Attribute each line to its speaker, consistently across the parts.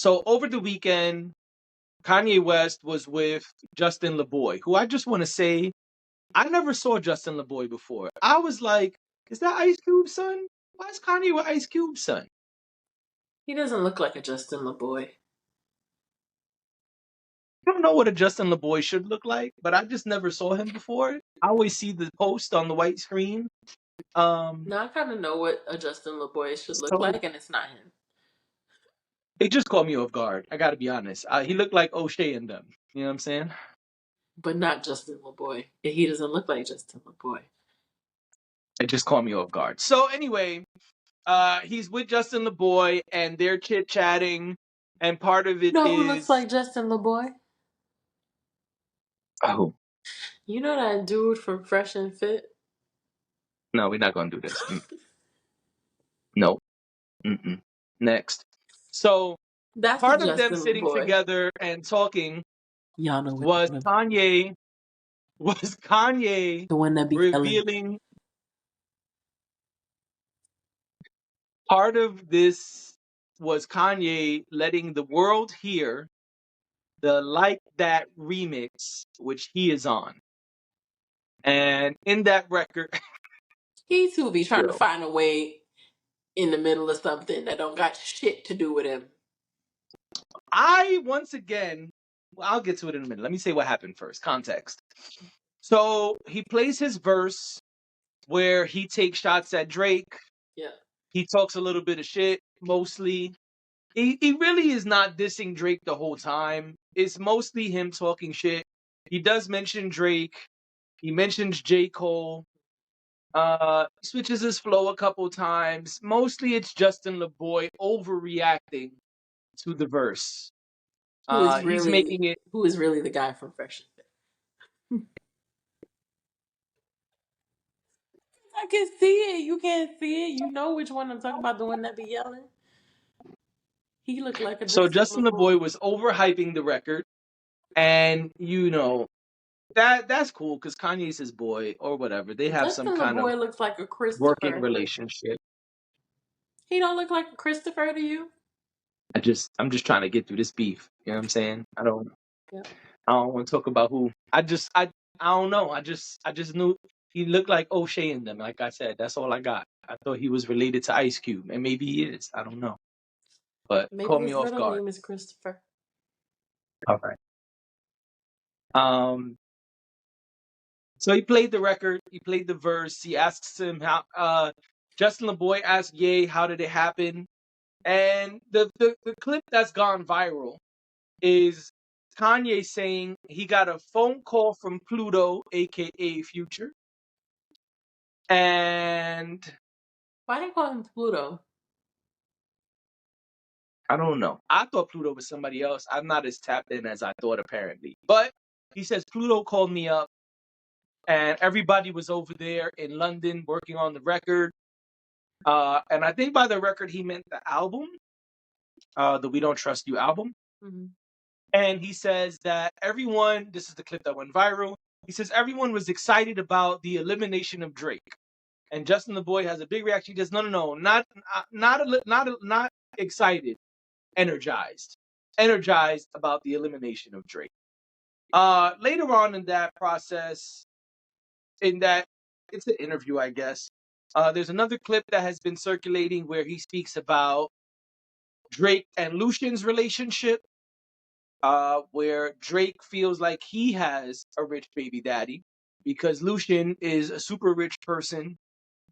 Speaker 1: So over the weekend, Kanye West was with Justin LeBoy, who I just want to say, I never saw Justin LeBoy before. I was like, is that Ice Cube's son? Why is Kanye with Ice Cube's son?
Speaker 2: He doesn't look like a Justin LeBoy.
Speaker 1: I don't know what a Justin LeBoy should look like, but I just never saw him before. I always see the post on the white screen.
Speaker 2: Now I kind of know what a Justin LeBoy should look
Speaker 1: So
Speaker 2: like, and it's not him.
Speaker 1: it just caught me off guard. I got to be honest. He looked like O'Shea and them. You know what I'm saying?
Speaker 2: But not Justin LeBoy. He doesn't look like Justin LeBoy.
Speaker 1: It just caught me off guard. So anyway, he's with Justin LeBoy, and they're chit chatting, and part of it
Speaker 2: You know who looks
Speaker 1: is
Speaker 2: like Justin LeBoy?
Speaker 1: oh
Speaker 2: You know that dude from Fresh and Fit?
Speaker 1: no, we're not gonna do this. No. Mm-mm. Next. So
Speaker 2: That's a
Speaker 1: part of them
Speaker 2: Justin
Speaker 1: sitting
Speaker 2: LeBoy.
Speaker 1: together and talking
Speaker 2: Y'all know which
Speaker 1: was
Speaker 2: one.
Speaker 1: Kanye
Speaker 2: The one that be yelling.
Speaker 1: revealing part of this was Kanye letting the world hear the Like That remix, which he is on. And in that record,
Speaker 2: He too be trying to
Speaker 1: yo,
Speaker 2: find a way in the middle of something that don't got shit to do with him.
Speaker 1: I once again, well, I'll get to it in a minute. Let me say what happened first. Context. So he plays his verse where he takes shots at Drake.
Speaker 2: Yeah.
Speaker 1: He talks a little bit of shit, mostly. He really is not dissing Drake the whole time. It's mostly him talking shit. He does mention Drake. He mentions J. Cole. Switches his flow a couple times. Mostly it's Justin LeBoy overreacting to the verse.
Speaker 2: Who is
Speaker 1: He's
Speaker 2: really
Speaker 1: making it.
Speaker 2: the guy from Fresh and Fit? I can see it. You can't see it. You know which one I'm talking about, the one that be yelling. He looked like a
Speaker 1: So
Speaker 2: Justin
Speaker 1: Justin
Speaker 2: LeBoy.
Speaker 1: LeBoy was overhyping the record, and that's cool because Kanye's his boy or whatever. They have some
Speaker 2: Justin
Speaker 1: kind of
Speaker 2: LeBoy looks like a
Speaker 1: working
Speaker 2: Christopher.
Speaker 1: relationship.
Speaker 2: He don't look like a Christopher to you?
Speaker 1: I'm just trying to get through this beef. You know what I'm saying?
Speaker 2: Yeah.
Speaker 1: I don't want to talk about who. I don't know. I just knew he looked like O'Shea in them. Like I said, that's all I got. I thought he was related to Ice Cube, and maybe he is. I don't know, but
Speaker 2: Maybe
Speaker 1: caught me
Speaker 2: his
Speaker 1: off
Speaker 2: middle
Speaker 1: guard.
Speaker 2: name is Christopher.
Speaker 1: All right. So he played the record. He played the verse. He asks him how. Justin LeBoy asked Ye, "How did it happen?" And the clip that's gone viral is Kanye saying he got a phone call from Pluto, aka Future, and
Speaker 2: Why they call him Pluto?
Speaker 1: I don't know. I thought Pluto was somebody else. I'm not as tapped in as I thought, apparently. But he says Pluto called me up, and everybody was over there in London working on the record. And I think by the record he meant the album, the We Don't Trust You album.
Speaker 2: Mm-hmm.
Speaker 1: And he says that everyone, this is the clip that went viral. He says everyone was excited about the elimination of Drake. And Justin LeBoy has a big reaction. He goes, no, not excited, energized about the elimination of Drake. Later on in that process, it's an interview, I guess. There's another clip that has been circulating where he speaks about Drake and Lucian's relationship, where Drake feels like he has a rich baby daddy because Lucian is a super rich person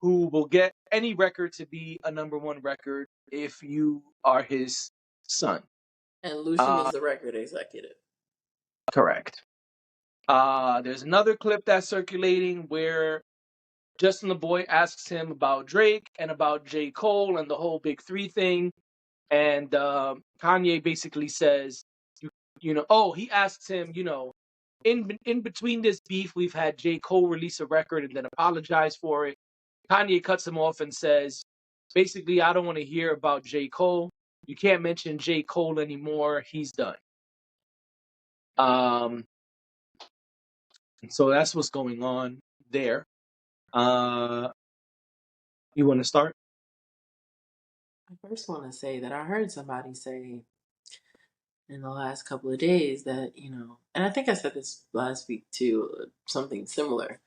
Speaker 1: who will get any record to be a number one record if you are his son.
Speaker 2: And Lucian is the record executive.
Speaker 1: Correct. There's another clip that's circulating where Justin LeBoy asks him about Drake and about J. Cole and the whole Big Three thing. And Kanye basically says, he asks him, in between this beef, we've had J. Cole release a record and then apologize for it. Kanye cuts him off and says, basically, I don't want to hear about J. Cole. You can't mention J. Cole anymore. He's done. So that's what's going on there. You want to start?
Speaker 2: I first want to say that I heard somebody say in the last couple of days that, and I think I said this last week too, something similar,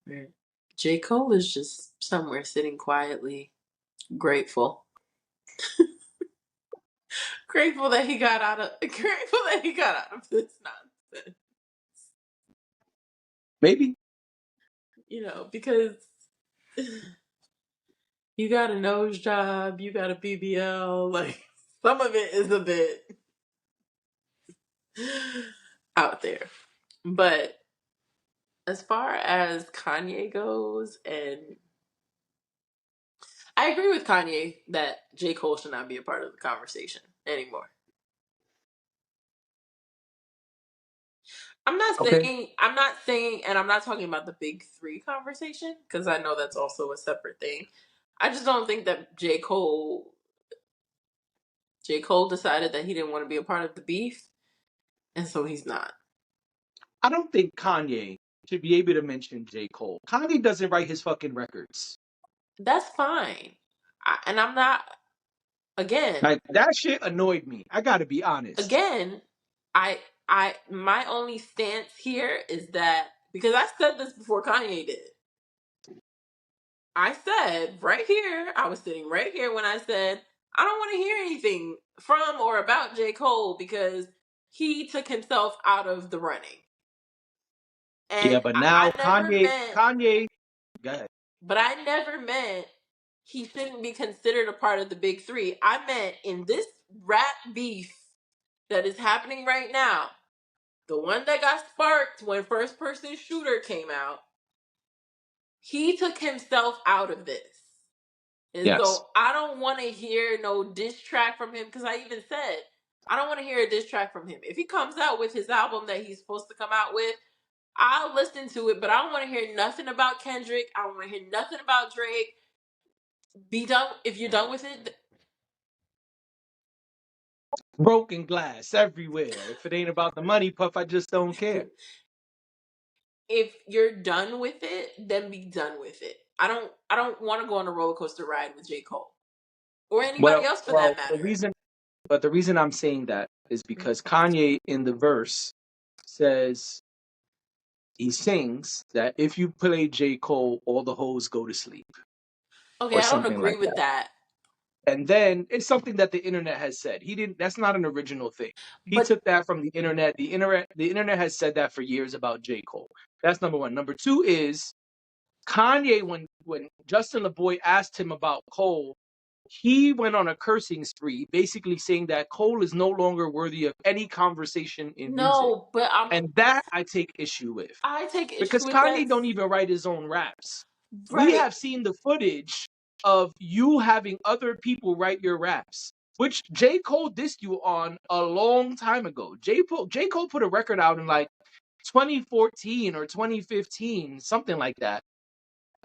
Speaker 2: where J. Cole is just somewhere sitting quietly, grateful. Grateful that he got out of this nonsense.
Speaker 1: Maybe.
Speaker 2: Because you got a nose job, you got a BBL, like some of it is a bit out there. But as far as Kanye goes, and I agree with Kanye that J. Cole should not be a part of the conversation anymore.
Speaker 1: Okay.
Speaker 2: I'm not saying, and I'm not talking about the big three conversation, because I know that's also a separate thing. I just don't think that J. Cole decided that he didn't want to be a part of the beef, and so he's not.
Speaker 1: I don't think Kanye should be able to mention J. Cole. Kanye doesn't write his fucking records.
Speaker 2: That's fine. And I'm not, again,
Speaker 1: Like that shit annoyed me. I gotta be honest.
Speaker 2: again, I, my only stance here is that, because I said this before Kanye did. I said right here, I was sitting right here when I said, I don't want to hear anything from or about J. Cole because he took himself out of the running.
Speaker 1: Yeah,
Speaker 2: And
Speaker 1: but
Speaker 2: I
Speaker 1: now
Speaker 2: never meant,
Speaker 1: go ahead.
Speaker 2: but I never meant he shouldn't be considered a part of the big three. I meant in this rap beef that is happening right now, the one that got sparked when First Person Shooter came out, he took himself out of this. And
Speaker 1: Yes.
Speaker 2: so I don't want to hear no diss track from him, because I even said I don't want to hear a diss track from him. If he comes out with his album that he's supposed to come out with, I'll listen to it, but I don't want to hear nothing about Kendrick. I don't want to hear nothing about Drake. Be done. If you're done with it,
Speaker 1: Broken glass everywhere. If it ain't about the money, Puff, I just don't care.
Speaker 2: if you're done with it, then be done with it. I don't want to go on a roller coaster ride with J. Cole or anybody
Speaker 1: Well,
Speaker 2: else for
Speaker 1: well,
Speaker 2: that
Speaker 1: the
Speaker 2: matter.
Speaker 1: reason, but the reason I'm saying that is because Kanye in the verse says he sings that if you play J. Cole, all the hoes go to sleep
Speaker 2: Okay,
Speaker 1: or
Speaker 2: I don't
Speaker 1: something
Speaker 2: agree
Speaker 1: like
Speaker 2: with
Speaker 1: that.
Speaker 2: that.
Speaker 1: And then it's something that the internet has said. He didn't. That's not an original thing. He
Speaker 2: But
Speaker 1: took that from the internet. The internet has said that for years about J. Cole. That's number one. Number two is Kanye. When Justin LeBoy asked him about Cole, he went on a cursing spree, basically saying that Cole is no longer worthy of any conversation in music,
Speaker 2: no, but
Speaker 1: and that I take issue with
Speaker 2: I take issue
Speaker 1: because
Speaker 2: with
Speaker 1: Kanye
Speaker 2: that.
Speaker 1: don't even write his own raps. We
Speaker 2: Right.
Speaker 1: have seen the footage of you having other people write your raps, which J. Cole dissed you on a long time ago. J. Cole put a record out in like 2014 or 2015, something like that.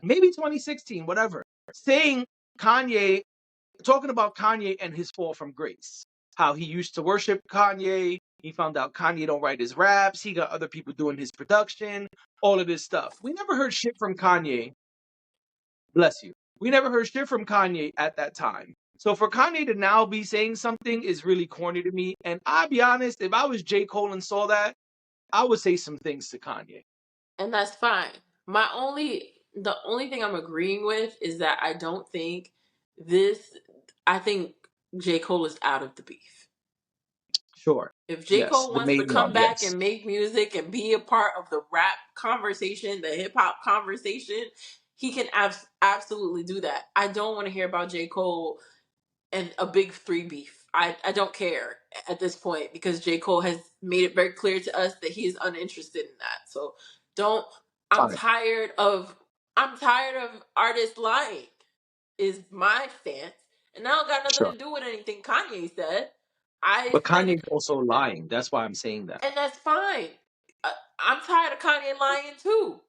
Speaker 1: Maybe 2016, whatever. Saying Kanye, talking about Kanye and his fall from grace. How he used to worship Kanye. He found out Kanye don't write his raps. He got other people doing his production, all of this stuff. We never heard shit from Kanye. Bless you. We never heard shit from Kanye at that time. So for Kanye to now be saying something is really corny to me. And I'll be honest, if I was J. Cole and saw that, I would say some things to Kanye.
Speaker 2: And that's fine. The only thing I'm agreeing with is that this, I think J. Cole is out of the beef.
Speaker 1: Sure.
Speaker 2: If J.
Speaker 1: Yes.
Speaker 2: Cole
Speaker 1: The
Speaker 2: wants to
Speaker 1: main one.
Speaker 2: come back
Speaker 1: Yes.
Speaker 2: and make music and be a part of the rap conversation, the hip hop conversation, he can absolutely do that. I don't want to hear about J. Cole and a big three beef. I don't care at this point, because J. Cole has made it very clear to us that he is uninterested in that. So don't I'm
Speaker 1: Fine.
Speaker 2: tired of I'm tired of artists lying, is my stance. And that don't got nothing
Speaker 1: Sure.
Speaker 2: to do with anything Kanye said. I
Speaker 1: But
Speaker 2: said,
Speaker 1: Kanye's also lying. That's why I'm saying that.
Speaker 2: and that's fine. I'm tired of Kanye lying too.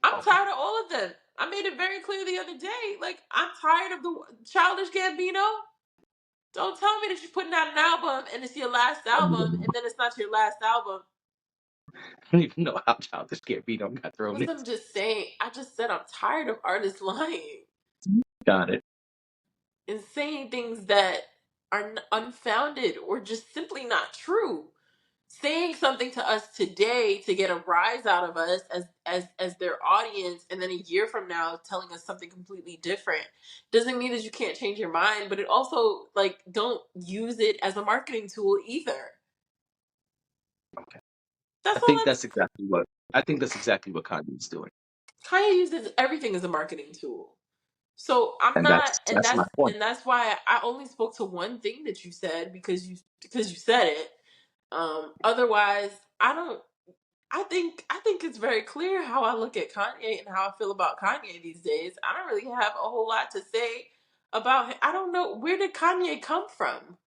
Speaker 2: I'm
Speaker 1: Okay.
Speaker 2: tired of all of them. I made it very clear the other day. Like, I'm tired of the Childish Gambino. Don't tell me that you're putting out an album and it's your last album and then it's not your last album.
Speaker 1: I don't even know how Childish Gambino got thrown in.
Speaker 2: Because I'm just saying, I just said I'm tired of artists lying
Speaker 1: Got it.
Speaker 2: and saying things that are unfounded or just simply not true. Saying something to us today to get a rise out of us as their audience, and then a year from now telling us something completely different, doesn't mean that you can't change your mind, but it also, like, don't use it as a marketing tool either.
Speaker 1: Okay.
Speaker 2: That's all I'm
Speaker 1: I think that's exactly what Kanye's doing.
Speaker 2: Kanye uses everything as a marketing tool. So I'm
Speaker 1: And
Speaker 2: not,
Speaker 1: that's my point.
Speaker 2: and that's why I only spoke to one thing that you said, because you said it. Otherwise, I don't. I think it's very clear how I look at Kanye and how I feel about Kanye these days. I don't really have a whole lot to say about him. I don't know, where did Kanye come from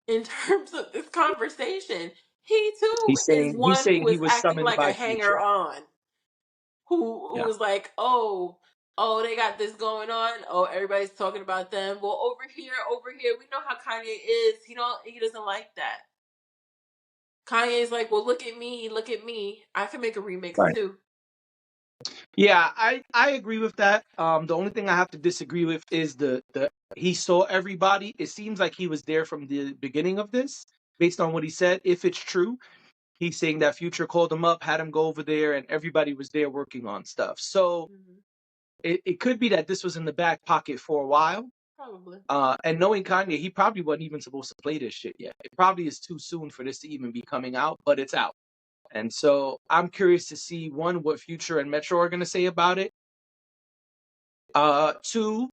Speaker 2: in terms of this conversation. He too is
Speaker 1: He's
Speaker 2: one
Speaker 1: saying
Speaker 2: who
Speaker 1: he
Speaker 2: is
Speaker 1: was
Speaker 2: acting
Speaker 1: summoned
Speaker 2: like a
Speaker 1: by
Speaker 2: hanger
Speaker 1: Future.
Speaker 2: on, who
Speaker 1: Yeah.
Speaker 2: was like, oh, they got this going on. Oh, everybody's talking about them. Well, over here, we know how Kanye is. He doesn't like that. Kanye's like, well, look at me, look at me. I can make a remix
Speaker 1: Right.
Speaker 2: too.
Speaker 1: Yeah, I agree with that. The only thing I have to disagree with is the he saw everybody. It seems like he was there from the beginning of this, based on what he said. If it's true, he's saying that Future called him up, had him go over there, and everybody was there working on stuff. So
Speaker 2: Mm-hmm.
Speaker 1: it could be that this was in the back pocket for a while.
Speaker 2: Probably.
Speaker 1: And knowing Kanye, he probably wasn't even supposed to play this shit yet. It probably is too soon for this to even be coming out, but it's out. And so I'm curious to see, one, what Future and Metro are going to say about it. Two,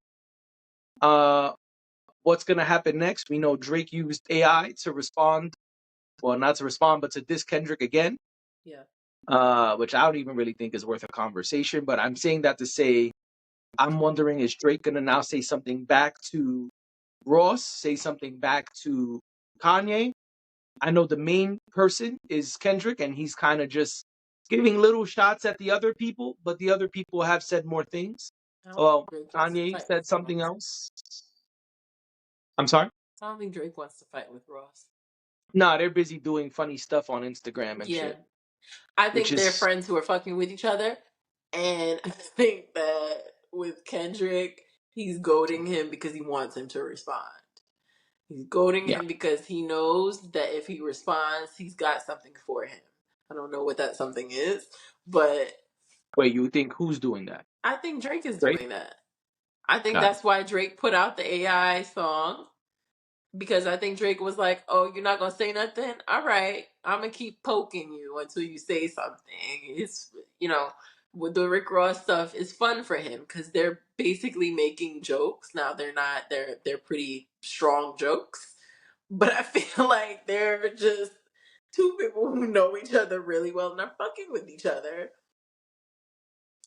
Speaker 1: uh, what's going to happen next. We know Drake used AI to respond, well, not to respond, but to diss Kendrick again,
Speaker 2: Yeah.
Speaker 1: which I don't even really think is worth a conversation. But I'm saying that to say, I'm wondering, is Drake going to now say something back to Ross, say something back to Kanye? I know the main person is Kendrick, and he's kind of just giving little shots at the other people, but the other people have said more things.
Speaker 2: I don't
Speaker 1: Well,
Speaker 2: think Drake wants to
Speaker 1: Kanye
Speaker 2: fight
Speaker 1: said
Speaker 2: with
Speaker 1: something
Speaker 2: Ross.
Speaker 1: else. I'm sorry?
Speaker 2: I don't think Drake wants to fight with Ross.
Speaker 1: Nah, they're busy doing funny stuff on Instagram and
Speaker 2: Yeah.
Speaker 1: shit,
Speaker 2: I
Speaker 1: which
Speaker 2: think they're
Speaker 1: is
Speaker 2: friends who are fucking with each other. And I think that with Kendrick, he's goading him because he wants him to respond. He's goading
Speaker 1: yeah.
Speaker 2: him because he knows that if he responds, he's got something for him. I don't know what that something is, but
Speaker 1: Wait, you think who's doing that?
Speaker 2: I think Drake is
Speaker 1: Drake?
Speaker 2: doing that. I think
Speaker 1: Got it.
Speaker 2: that's why Drake put out the AI song, because I think Drake was like, "Oh, you're not gonna say nothing? All right, I'm gonna keep poking you until you say something." It's, with the Rick Ross stuff is fun for him because they're basically making jokes. Now they're not. They're pretty strong jokes, but I feel like they're just two people who know each other really well and are fucking with each other.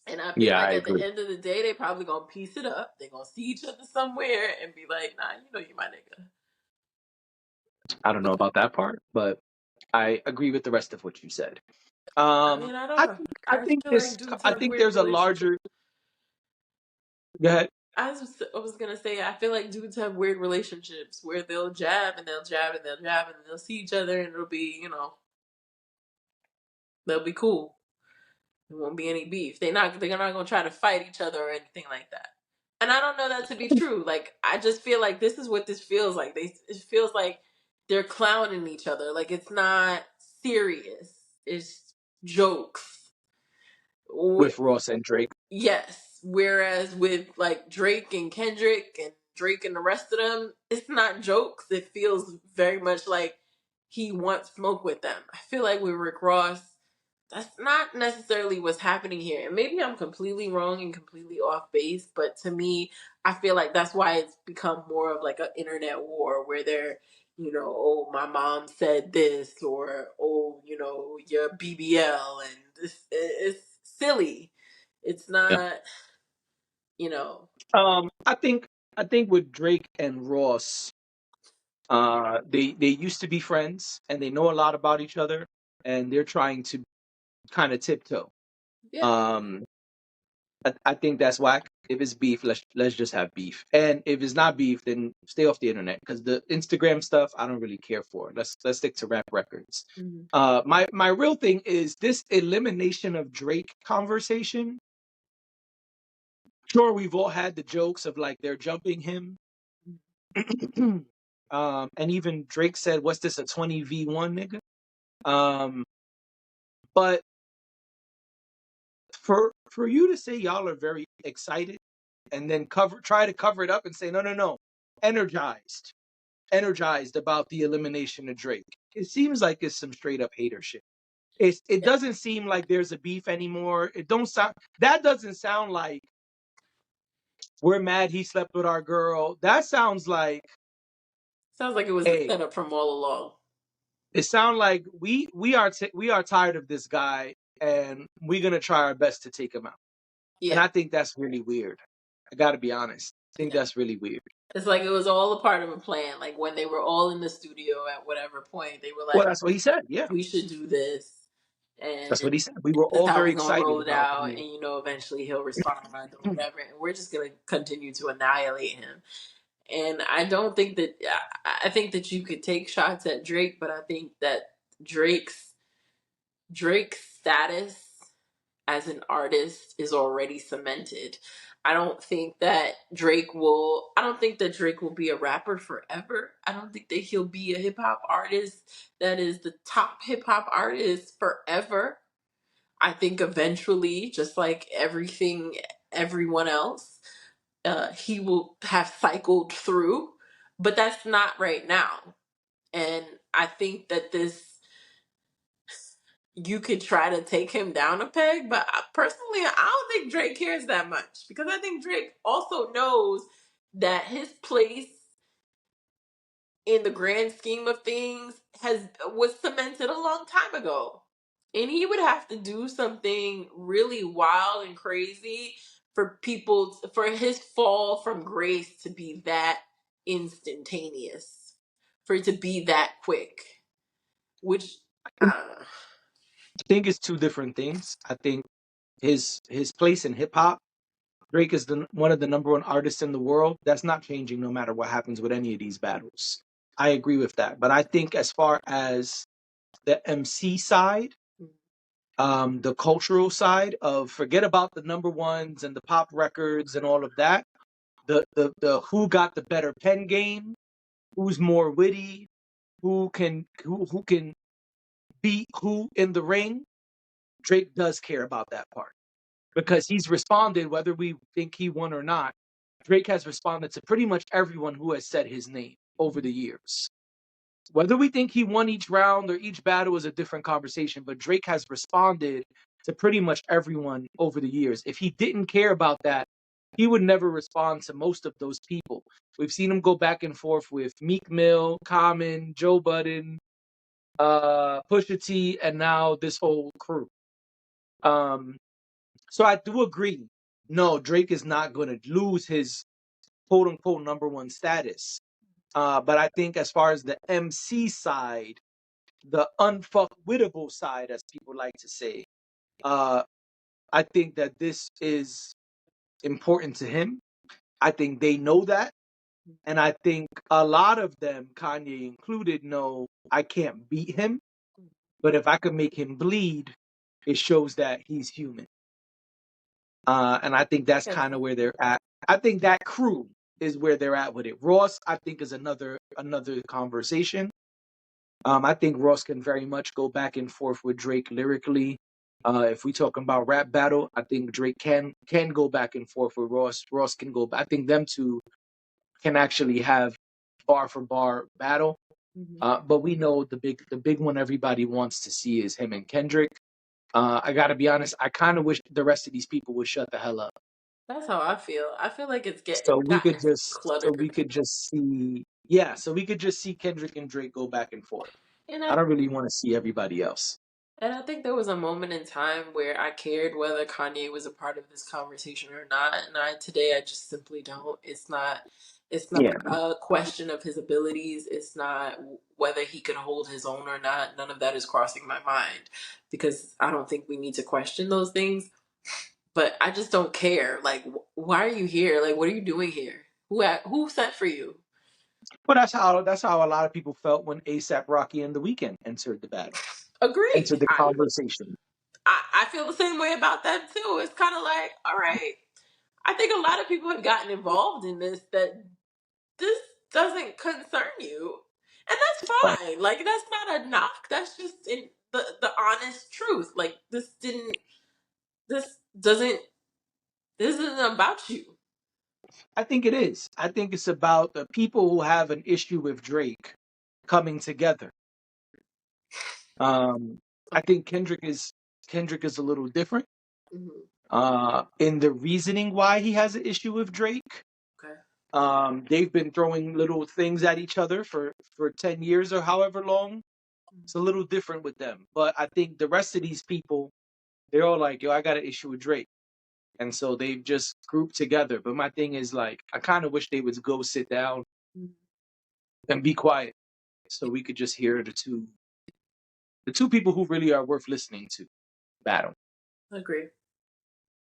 Speaker 2: And I feel
Speaker 1: Yeah,
Speaker 2: like
Speaker 1: I
Speaker 2: at the
Speaker 1: agree.
Speaker 2: end of the day, they probably gonna piece it up. They gonna see each other somewhere and be like, "Nah, you my nigga."
Speaker 1: I don't know about that part, but I agree with the rest of what you said.
Speaker 2: I mean, I don't
Speaker 1: I
Speaker 2: know.
Speaker 1: I
Speaker 2: I
Speaker 1: think
Speaker 2: feel like
Speaker 1: this.
Speaker 2: dudes
Speaker 1: I
Speaker 2: have
Speaker 1: think
Speaker 2: weird
Speaker 1: there's a
Speaker 2: relationships.
Speaker 1: larger. Go ahead.
Speaker 2: I was gonna say, I feel like dudes have weird relationships where they'll jab and they'll jab and they'll jab and they'll see each other and it'll be, they'll be cool. There won't be any beef. They're not gonna try to fight each other or anything like that. And I don't know that to be true. Like, I just feel like this is what this feels like. It feels like they're clowning each other. Like, it's not serious. It's jokes.
Speaker 1: With Ross and Drake.
Speaker 2: Yes. Whereas with like Drake and Kendrick and Drake and the rest of them, it's not jokes. It feels very much like he wants smoke with them. I feel like with Rick Ross, that's not necessarily what's happening here. And maybe I'm completely wrong and completely off base, but to me, I feel like that's why it's become more of like an internet war where they're, oh, my mom said this, or, oh, you're BBL, and it's silly. It's
Speaker 1: Yeah.
Speaker 2: not, you know,
Speaker 1: I think with Drake and Ross, they used to be friends and they know a lot about each other, and they're trying to kind of tiptoe.
Speaker 2: yeah.
Speaker 1: Um, I think that's whack. If it's beef, let's just have beef. And if it's not beef, then stay off the internet, because the Instagram stuff I don't really care for. Let's stick to rap records.
Speaker 2: Mhm.
Speaker 1: My real thing is this elimination of Drake conversation. Sure, we've all had the jokes of like they're jumping him. And even Drake said, "What's this, a 20v1, nigga?" But for you to say y'all are very excited and then try to cover it up and say, no, no, no, energized, energized about the elimination of Drake. It seems like it's some straight up hater shit. It doesn't seem like there's a beef anymore. It don't sound that doesn't sound like we're mad he slept with our girl. That sounds like,
Speaker 2: Sounds like it was the
Speaker 1: hey,
Speaker 2: setup from all along.
Speaker 1: it sounds like we are tired of this guy and we're gonna try our best to take him out. And
Speaker 2: Yeah.
Speaker 1: I think that's really weird. I got to be honest. I think
Speaker 2: Yeah.
Speaker 1: that's really weird.
Speaker 2: It's like it was all a part of a plan. Like when they were all in the studio at whatever point, they were
Speaker 1: Well,
Speaker 2: like,
Speaker 1: that's what he said. Yeah,
Speaker 2: we should do this. And
Speaker 1: that's what he said. We were
Speaker 2: this is
Speaker 1: all
Speaker 2: how
Speaker 1: very
Speaker 2: we're gonna
Speaker 1: excited
Speaker 2: roll it
Speaker 1: about
Speaker 2: out.
Speaker 1: the.
Speaker 2: And eventually he'll respond or whatever. And we're just gonna continue to annihilate him. And I don't think that I think that you could take shots at Drake, but I think that Drake's Drake's status as an artist is already cemented. I don't think that Drake will be a rapper forever. I don't think that he'll be a hip hop artist that is the top hip hop artist forever. I think eventually, just like everyone else, he will have cycled through, but that's not right now. And I think that you could try to take him down a peg, but personally, I don't think Drake cares that much because I think Drake also knows that his place in the grand scheme of things was cemented a long time ago. And he would have to do something really wild and crazy for his fall from grace to be that instantaneous, for it to be that quick, which uh,
Speaker 1: I think it's two different things. I think his place in hip hop. Drake is one of the number one artists in the world. That's not changing no matter what happens with any of these battles. I agree with that. But I think as far as the MC side, the cultural side of forget about the number ones and the pop records and all of that. The who got the better pen game, who's more witty, who can beat who in the ring. Drake does care about that part because he's responded, whether we think he won or not. Drake has responded to pretty much everyone who has said his name over the years. Whether we think he won each round or each battle is a different conversation, but Drake has responded to pretty much everyone over the years. If he didn't care about that, he would never respond to most of those people. We've seen him go back and forth with Meek Mill, Common, Joe Budden, Pusha T, and now this whole crew. So I do agree. No, Drake is not going to lose his quote unquote number one status. But I think as far as the MC side, the unfuckwittable side, as people like to say, uh, I think that this is important to him. I think they know that. And I think a lot of them, Kanye included, know I can't beat him. But if I could make him bleed, it shows that he's human. And I think that's kind of where they're at. I think that crew is where they're at with it. Ross, I think, is another conversation. I think Ross can very much go back and forth with Drake lyrically. If we talking about rap battle, I think Drake can go back and forth with Ross. Ross can go. I think them two can actually have bar for bar battle. But we know the big one everybody wants to see is him and Kendrick. I gotta be honest. I kind of wish the rest of these people would shut the hell up.
Speaker 2: that's how I feel. I feel like it's
Speaker 1: So
Speaker 2: getting
Speaker 1: we
Speaker 2: gotten
Speaker 1: could just
Speaker 2: cluttered.
Speaker 1: see, yeah. So we could just see Kendrick and Drake go back and forth.
Speaker 2: And
Speaker 1: I
Speaker 2: I
Speaker 1: don't really want to see everybody else.
Speaker 2: And I think there was a moment in time where I cared whether Kanye was a part of this conversation or not. And today I just simply don't. It's not
Speaker 1: Yeah.
Speaker 2: a question of his abilities. It's not whether he could hold his own or not. None of that is crossing my mind because I don't think we need to question those things. But I just don't care. Like, why are you here? Like, what are you doing here? Who sent for you?
Speaker 1: But that's how a lot of people felt when ASAP Rocky and The Weeknd entered the battle,
Speaker 2: Agreed.
Speaker 1: entered the conversation.
Speaker 2: I feel the same way about that too. It's kind of like, all right. I think a lot of people have gotten involved in this. That this doesn't concern you. And that's
Speaker 1: Right.
Speaker 2: fine. Like, that's not a knock. That's just the honest truth. Like, this doesn't, this isn't about you.
Speaker 1: I think it is. I think it's about the people who have an issue with Drake coming together. Um, I think Kendrick is a little different
Speaker 2: Mhm.
Speaker 1: in the reasoning why he has an issue with Drake.
Speaker 2: Okay.
Speaker 1: They've been throwing little things at each other for 10 years or however long. It's a little different with them. But I think the rest of these people, they're all like, yo, I got an issue with Drake. And so they've just grouped together. But my thing is like, I kind of wish they would go sit down
Speaker 2: Mhm.
Speaker 1: and be quiet so we could just hear the two people who really are worth listening to battle.
Speaker 2: Agree.